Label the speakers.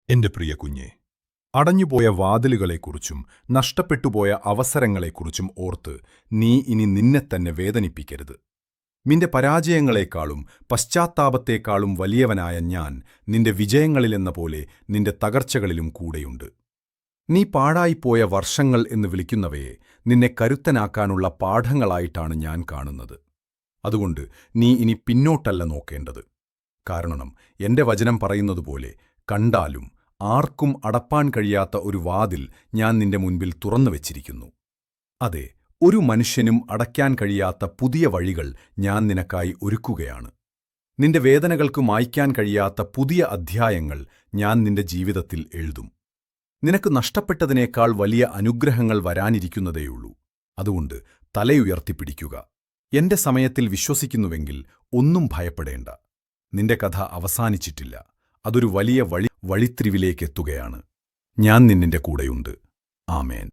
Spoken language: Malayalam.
Speaker 1: എന്റെ പ്രിയ കുഞ്ഞേ, അടഞ്ഞുപോയ വാതിലുകളെക്കുറിച്ചും നഷ്ടപ്പെട്ടുപോയ അവസരങ്ങളെക്കുറിച്ചും ഓർത്ത് നീ ഇനി നിന്നെത്തന്നെ വേദനിപ്പിക്കരുത്. നിന്റെ പരാജയങ്ങളെക്കാളും പശ്ചാത്താപത്തേക്കാളും വലിയവനായ ഞാൻ നിന്റെ വിജയങ്ങളിലെന്ന പോലെ നിന്റെ തകർച്ചകളിലും കൂടെയുണ്ട്. നീ പാഴായിപ്പോയ വർഷങ്ങൾ എന്ന് വിളിക്കുന്നവയെ നിന്നെ കരുത്തനാക്കാനുള്ള പാഠങ്ങളായിട്ടാണ് ഞാൻ കാണുന്നത്. അതുകൊണ്ട് നീ ഇനി പിന്നോട്ടല്ല നോക്കേണ്ടത്. കാരണം എന്റെ വചനം പറയുന്നതുപോലെ കണ്ടാലും ആർക്കും അടപ്പാൻ കഴിയാത്ത ഒരു വാതിൽ ഞാൻ നിന്റെ മുൻപിൽ തുറന്നുവച്ചിരിക്കുന്നു. അതെ, ഒരു മനുഷ്യനും അടയ്ക്കാൻ കഴിയാത്ത പുതിയ വഴികൾ ഞാൻ നിനക്കായി ഒരുക്കുകയാണ്. നിന്റെ വേദനകൾക്ക് മായ്ക്കാൻ കഴിയാത്ത പുതിയ അധ്യായങ്ങൾ ഞാൻ നിന്റെ ജീവിതത്തിൽ എഴുതും. നിനക്ക് നഷ്ടപ്പെട്ടതിനേക്കാൾ വലിയ അനുഗ്രഹങ്ങൾ വരാനിരിക്കുന്നതേയുള്ളൂ. അതുകൊണ്ട് തലയുയർത്തിപ്പിടിക്കുക. എന്റെ സമയത്തിൽ വിശ്വസിക്കുന്നുവെങ്കിൽ ഒന്നും ഭയപ്പെടേണ്ട. നിന്റെ കഥ അവസാനിച്ചിട്ടില്ല. അതൊരു വലിയ വഴിത്തിരിവിലേക്കെത്തുകയാണ്. ഞാൻ നിന്നിന്റെ കൂടെയുണ്ട്. ആമേൻ.